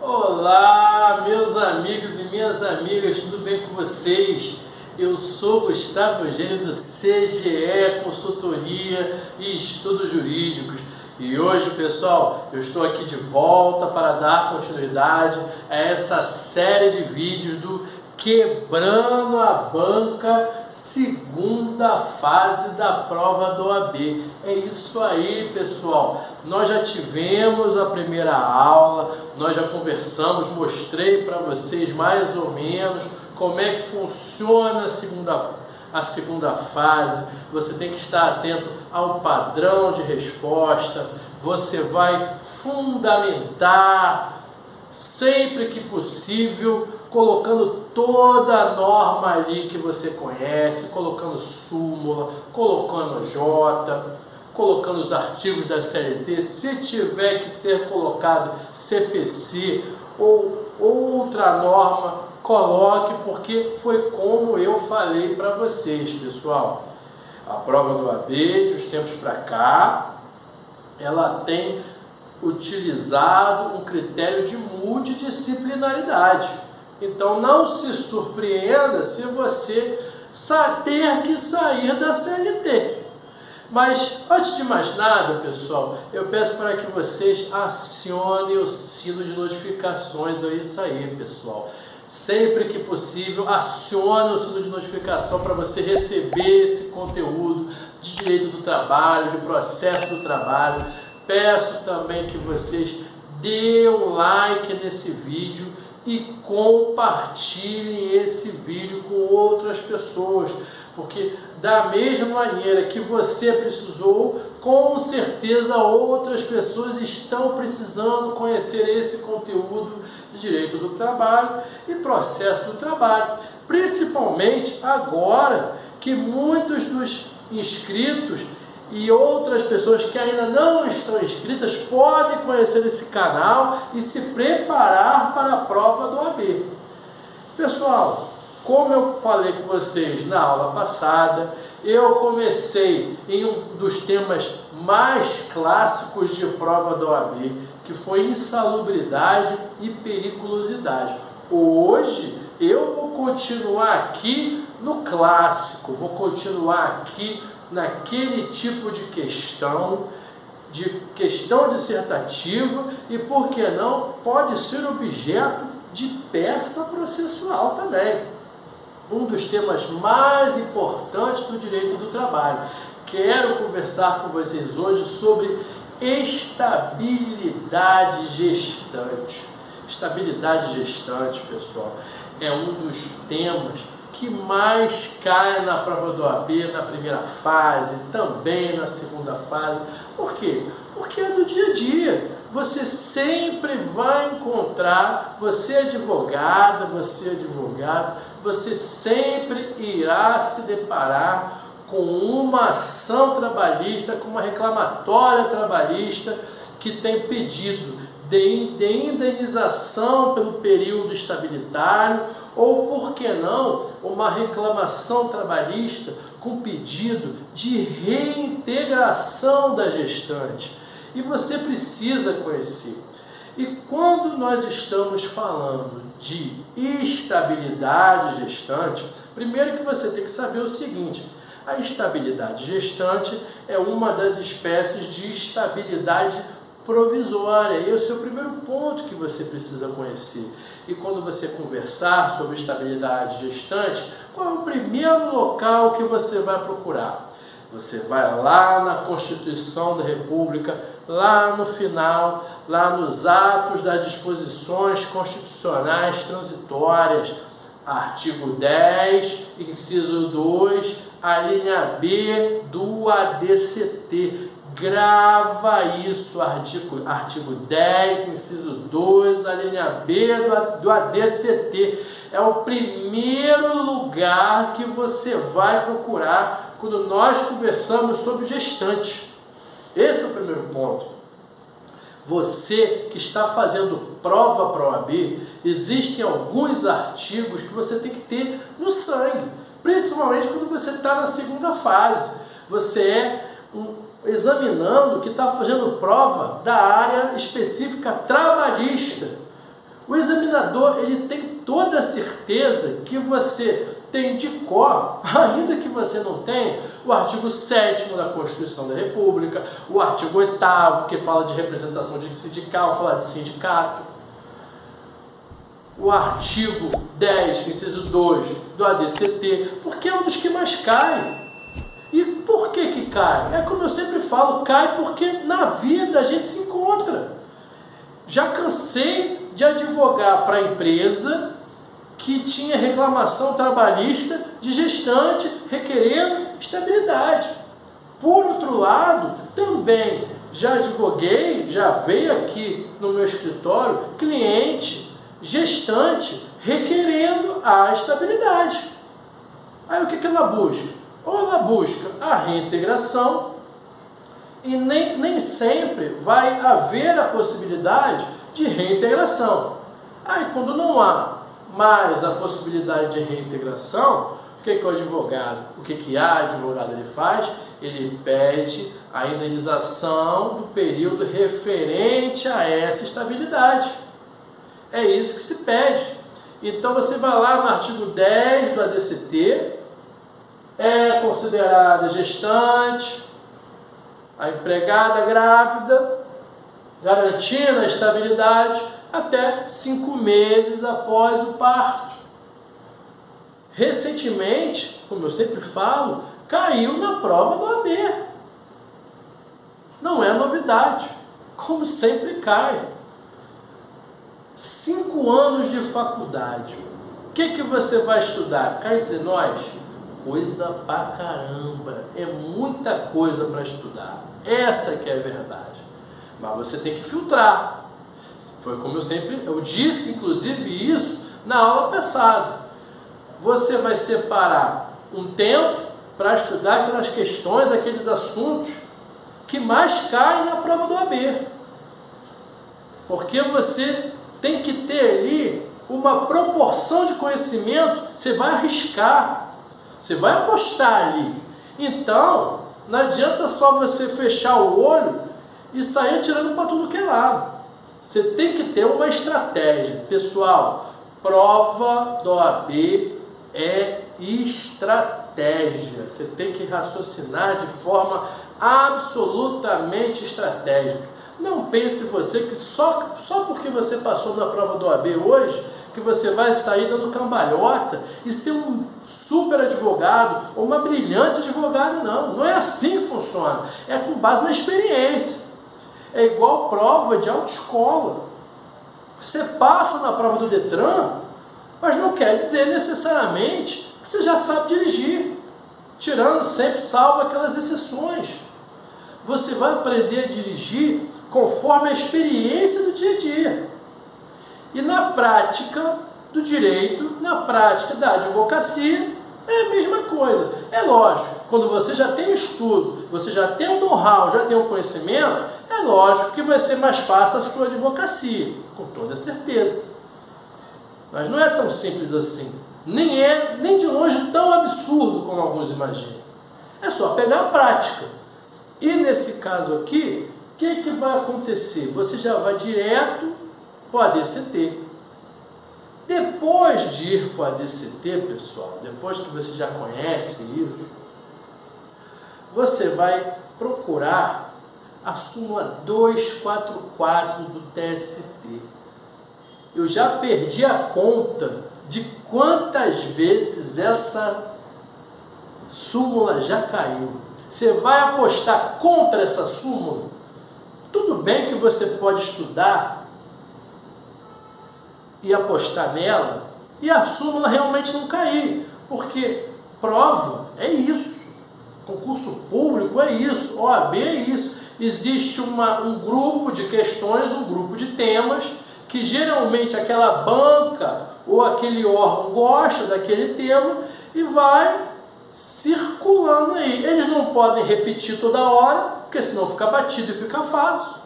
Olá, meus amigos e minhas amigas, tudo bem com vocês? Eu sou Gustavo Eugênio do CGE, Consultoria e Estudos Jurídicos. E hoje, pessoal, eu estou aqui de volta para dar continuidade a essa série de vídeos do Quebrando a Banca, segunda fase da prova do OAB. É isso aí, pessoal. Nós já tivemos a primeira aula, nós já conversamos, mostrei para vocês mais ou menos como é que funciona a segunda fase. Você tem que estar atento ao padrão de resposta, você vai fundamentar sempre que possível, colocando toda a norma ali que você conhece, colocando súmula, colocando J, colocando os artigos da CLT, se tiver que ser colocado CPC ou outra norma, coloque, porque foi como eu falei para vocês, pessoal. A prova do OAB, de uns tempos para cá, ela tem utilizado um critério de multidisciplinaridade. Então não se surpreenda se você ter que sair da CLT. Mas antes de mais nada, pessoal, eu peço para que vocês acionem o sino de notificações. É isso aí, pessoal. Sempre que possível, acione o sino de notificação para você receber esse conteúdo de direito do trabalho, de processo do trabalho. Peço também que vocês dêem um like nesse vídeo e compartilhem esse vídeo com outras pessoas, porque da mesma maneira que você precisou, com certeza outras pessoas estão precisando conhecer esse conteúdo de direito do trabalho e processo do trabalho, principalmente agora que muitos dos inscritos e outras pessoas que ainda não estão inscritas podem conhecer esse canal e se preparar para a prova do OAB. Pessoal, como eu falei com vocês na aula passada, eu comecei em um dos temas mais clássicos de prova do OAB, que foi insalubridade e periculosidade. Hoje eu vou continuar aqui no clássico, vou continuar aqui naquele tipo de questão dissertativa e, por que não, pode ser objeto de peça processual também. Um dos temas mais importantes do direito do trabalho. Quero conversar com vocês hoje sobre estabilidade gestante. Estabilidade gestante, pessoal, é um dos temas que mais cai na prova do OAB, na primeira fase, também na segunda fase. Por quê? Porque é do dia a dia. Você sempre vai encontrar, você advogado, você sempre irá se deparar com uma ação trabalhista, com uma reclamatória trabalhista que tem pedido de indenização pelo período estabilitário, ou, por que não, uma reclamação trabalhista com pedido de reintegração da gestante. E você precisa conhecer. E quando nós estamos falando de estabilidade gestante, primeiro que você tem que saber o seguinte: a estabilidade gestante é uma das espécies de estabilidade provisória. Esse é o primeiro ponto que você precisa conhecer. E quando você conversar sobre estabilidade gestante, qual é o primeiro local que você vai procurar? Você vai lá na Constituição da República, lá no final, lá nos atos das disposições constitucionais transitórias, artigo 10, inciso 2, a linha B do ADCT. Grava isso, artigo 10, inciso 2, a linha B do ADCT. É o primeiro lugar que você vai procurar quando nós conversamos sobre gestante. Esse é o primeiro ponto. Você que está fazendo prova para a OAB, existem alguns artigos que você tem que ter no sangue, principalmente quando você está na segunda fase. Você é examinando que está fazendo prova da área específica trabalhista. O examinador, ele tem toda a certeza que você tem de cor, ainda que você não tenha, o artigo 7º da Constituição da República, o artigo 8º, que fala de representação de sindical, fala de sindicato, o artigo 10, inciso 2 do ADCT, porque é um dos que mais cai. E por que cai? É como eu sempre falo, cai porque na vida a gente se encontra. Já cansei de advogar para a empresa que tinha reclamação trabalhista de gestante requerendo estabilidade. Por outro lado, também já advoguei, já veio aqui no meu escritório, cliente, gestante, requerendo a estabilidade. Aí o que ela busca? Ou ela busca a reintegração, e nem sempre vai haver a possibilidade de reintegração. Aí quando não há mais a possibilidade de reintegração, o que o advogado, a advogado ele faz? Ele pede a indenização do período referente a essa estabilidade. É isso que se pede. Então você vai lá no artigo 10 do ADCT, é considerada gestante, a empregada grávida, garantindo a estabilidade até 5 meses após o parto. Recentemente, como eu sempre falo, caiu na prova do AB. Não é novidade, como sempre cai. 5 anos de faculdade. O que você vai estudar? Cá entre nós, coisa pra caramba. É muita coisa para estudar. Essa que é a verdade. Mas você tem que filtrar. Foi como eu disse, inclusive, isso na aula passada. Você vai separar um tempo para estudar aquelas questões, aqueles assuntos que mais caem na prova do AB. Porque você tem que ter ali uma proporção de conhecimento, você vai arriscar, você vai apostar ali. Então, não adianta só você fechar o olho e sair atirando para tudo que é lado. Você tem que ter uma estratégia. Pessoal, prova do OAB é estratégia. Você tem que raciocinar de forma absolutamente estratégica. Não pense você que só porque você passou na prova do OAB hoje, que você vai sair dando cambalhota e ser um super advogado ou uma brilhante advogada, não. Não é assim que funciona. É com base na experiência. É igual prova de autoescola. Você passa na prova do Detran, mas não quer dizer necessariamente que você já sabe dirigir. Tirando sempre, salvo aquelas exceções. Você vai aprender a dirigir conforme a experiência do dia a dia. E na prática do direito, na prática da advocacia, é a mesma coisa. É lógico, quando você já tem estudo, você já tem o know-how, já tem o conhecimento, é lógico que vai ser mais fácil a sua advocacia, com toda certeza. Mas não é tão simples assim. Nem de longe tão absurdo como alguns imaginam. É só pegar a prática. E nesse caso aqui, o que vai acontecer? Você já vai direto para o ADCT. Depois de ir para o ADCT, pessoal, depois que você já conhece isso, você vai procurar a súmula 244 do TST. Eu já perdi a conta de quantas vezes essa súmula já caiu. Você vai apostar contra essa súmula? Tudo bem que você pode estudar e apostar nela e a súmula realmente não cair, porque prova é isso, concurso público é isso, OAB é isso. Existe um grupo de questões, um grupo de temas que geralmente aquela banca ou aquele órgão gosta daquele tema e vai circulando aí. Eles não podem repetir toda hora, porque senão fica batido e fica fácil,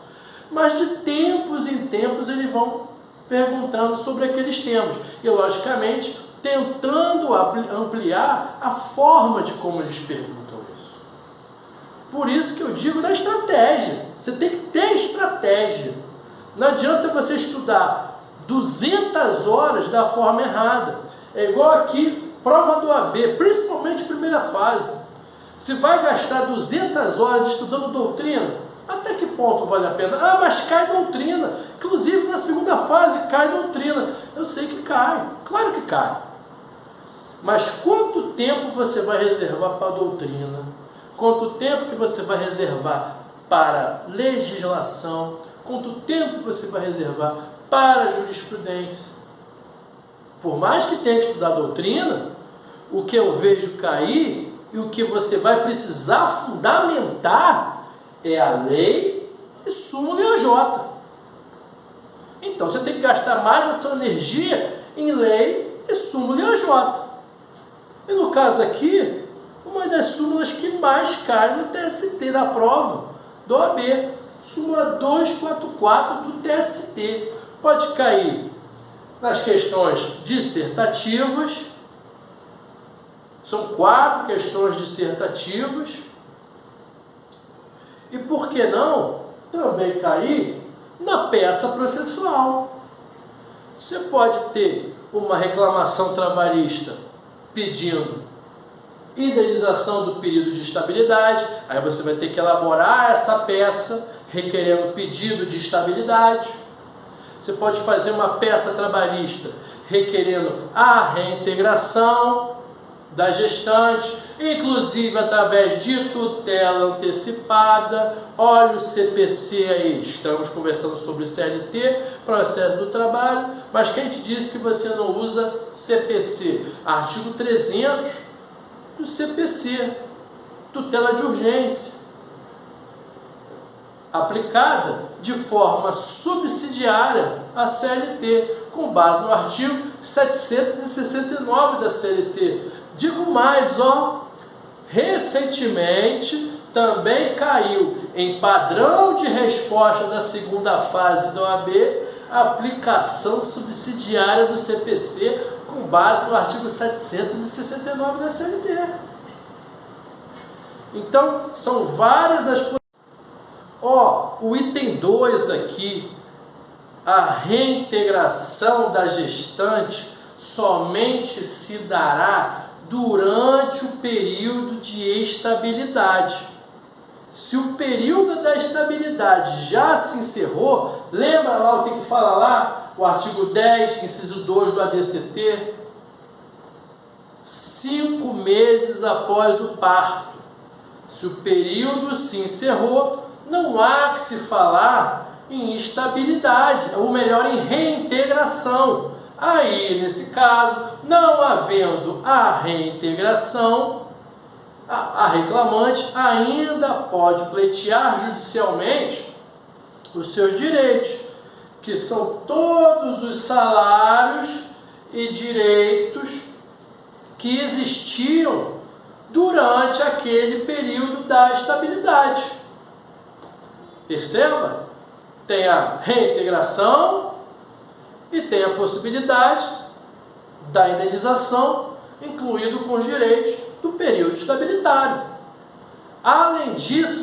mas de tempos em tempos eles vão perguntando sobre aqueles temas e, logicamente, tentando ampliar a forma de como eles perguntam isso. Por isso que eu digo da estratégia. Você tem que ter estratégia. Não adianta você estudar 200 horas da forma errada. É igual aqui, prova do AB, principalmente primeira fase. Se vai gastar 200 horas estudando doutrina, até que ponto vale a pena? Ah, mas cai doutrina. Inclusive na segunda fase cai doutrina. Eu sei que cai, claro que cai. Mas quanto tempo você vai reservar para a doutrina? Quanto tempo que você vai reservar para legislação? Quanto tempo você vai reservar para a jurisprudência? Por mais que tenha que estudar doutrina, o que eu vejo cair e o que você vai precisar fundamentar é a lei e súmula e AJ. Então você tem que gastar mais a sua energia em lei e súmula e AJ. E no caso aqui, uma das súmulas que mais cai no TST da prova do AB, súmula 244 do TST. Pode cair nas questões dissertativas, são 4 questões dissertativas, e por que não também cair na peça processual. Você pode ter uma reclamação trabalhista pedindo indenização do período de estabilidade, aí você vai ter que elaborar essa peça requerendo pedido de estabilidade. Você pode fazer uma peça trabalhista requerendo a reintegração da gestante, inclusive através de tutela antecipada. Olha o CPC aí, estamos conversando sobre CLT, processo do trabalho, mas quem te disse que você não usa CPC? Artigo 300 do CPC, tutela de urgência, aplicada de forma subsidiária à CLT, com base no artigo 769 da CLT. Digo mais, recentemente também caiu em padrão de resposta da segunda fase da OAB a aplicação subsidiária do CPC com base no artigo 769 da CLT. Então, são várias as possibilidades. O item 2 aqui, a reintegração da gestante somente se dará durante o período de estabilidade. Se o período da estabilidade já se encerrou, lembra lá o que fala lá? O artigo 10, inciso 2 do ADCT? 5 meses após o parto. Se o período se encerrou, não há que se falar em estabilidade, ou melhor, em reintegração. Aí, nesse caso, não havendo a reintegração, a reclamante ainda pode pleitear judicialmente os seus direitos, que são todos os salários e direitos que existiram durante aquele período da estabilidade. Perceba? Tem a reintegração e tem a possibilidade da indenização, incluído com os direitos do período estabilitário. Além disso,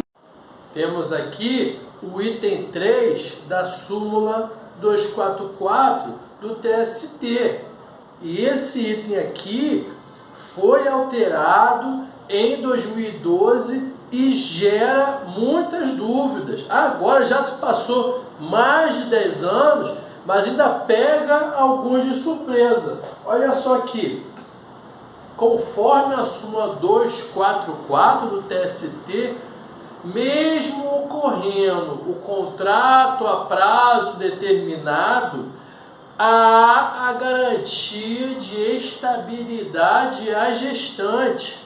temos aqui o item 3 da súmula 244 do TST. E esse item aqui foi alterado em 2012 e gera muitas dúvidas. Agora já se passou mais de 10 anos, mas ainda pega alguns de surpresa. Olha só aqui. Conforme a súmula 244 do TST, mesmo ocorrendo o contrato a prazo determinado, há a garantia de estabilidade à gestante.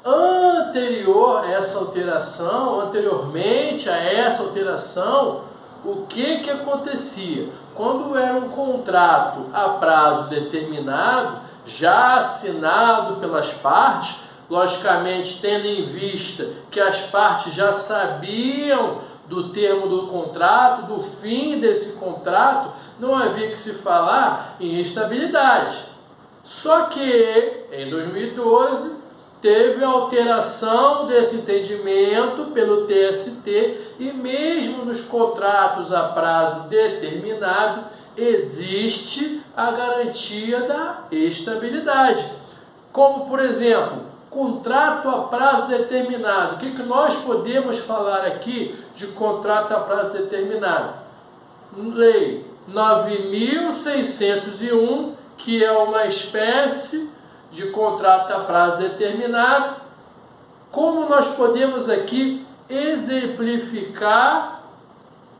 Anteriormente a essa alteração, o que acontecia? Quando era um contrato a prazo determinado, já assinado pelas partes, logicamente tendo em vista que as partes já sabiam do termo do contrato, do fim desse contrato, não havia que se falar em estabilidade. Só que, em 2012, teve alteração desse entendimento pelo TST e mesmo nos contratos a prazo determinado existe a garantia da estabilidade. Como, por exemplo, contrato a prazo determinado. O que nós podemos falar aqui de contrato a prazo determinado? Lei 9.601, que é uma espécie de contrato a prazo determinado. Como nós podemos aqui exemplificar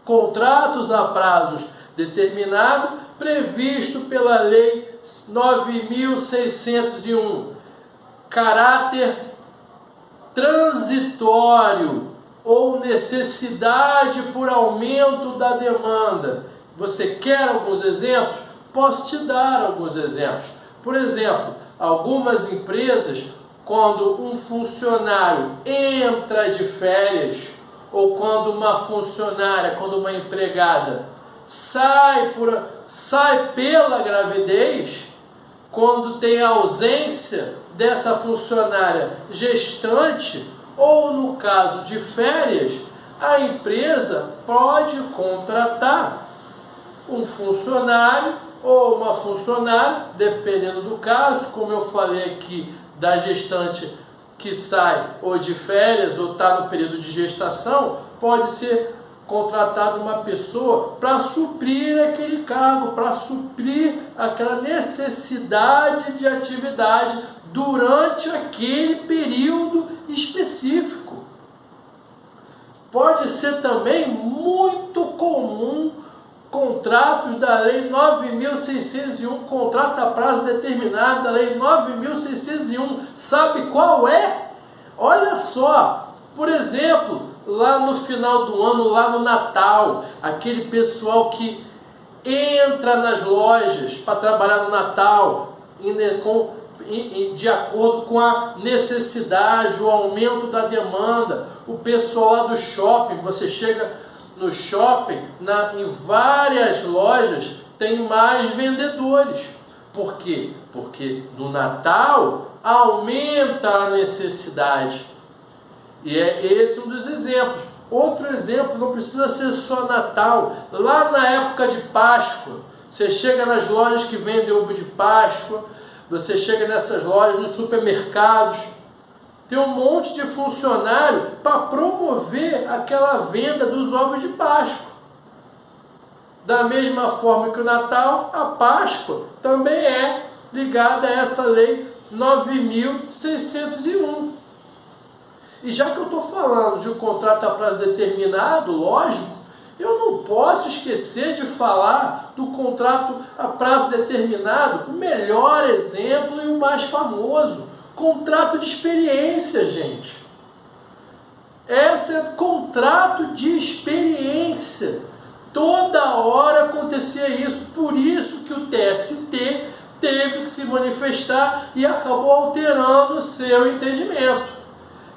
contratos a prazos determinado previsto pela Lei 9.601? Caráter transitório ou necessidade por aumento da demanda. Você quer alguns exemplos? Posso te dar alguns exemplos. Por exemplo, algumas empresas, quando um funcionário entra de férias, ou quando uma funcionária, quando uma empregada sai pela gravidez, quando tem a ausência dessa funcionária gestante, ou no caso de férias, a empresa pode contratar um funcionário ou uma funcionária, dependendo do caso, como eu falei aqui, da gestante que sai ou de férias ou está no período de gestação, pode ser contratado uma pessoa para suprir aquele cargo, para suprir aquela necessidade de atividade durante aquele período específico. Pode ser também muito comum contratos da Lei 9.601, contrato a prazo determinado da Lei 9.601. Sabe qual é? Olha só, por exemplo, lá no final do ano, lá no Natal, aquele pessoal que entra nas lojas para trabalhar no Natal, de acordo com a necessidade, o aumento da demanda. O pessoal lá do shopping, você chega no shopping, em várias lojas tem mais vendedores. Por quê? Porque no Natal aumenta a necessidade. E é esse um dos exemplos. Outro exemplo, não precisa ser só Natal. Lá na época de Páscoa, você chega nas lojas que vendem ovo de Páscoa, você chega nessas lojas, nos supermercados, tem um monte de funcionário para promover aquela venda dos ovos de Páscoa. Da mesma forma que o Natal, a Páscoa também é ligada a essa lei 9.601. E já que eu estou falando de um contrato a prazo determinado, lógico, eu não posso esquecer de falar do contrato a prazo determinado, o melhor exemplo e o mais famoso, contrato de experiência, gente. Esse é contrato de experiência. Toda hora acontecia isso, por isso que o TST teve que se manifestar e acabou alterando o seu entendimento.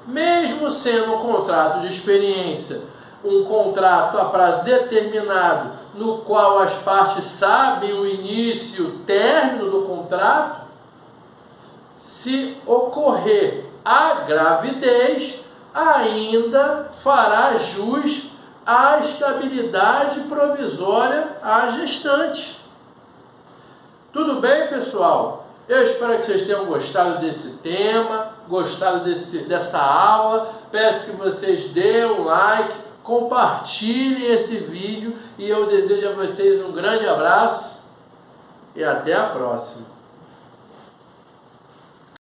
Mesmo sendo um contrato de experiência, um contrato a prazo determinado, no qual as partes sabem o início e o término do contrato, se ocorrer a gravidez, ainda fará jus à estabilidade provisória à gestante. Tudo bem, pessoal? Eu espero que vocês tenham gostado desse tema, gostado dessa aula. Peço que vocês deem um like, compartilhem esse vídeo e eu desejo a vocês um grande abraço e até a próxima.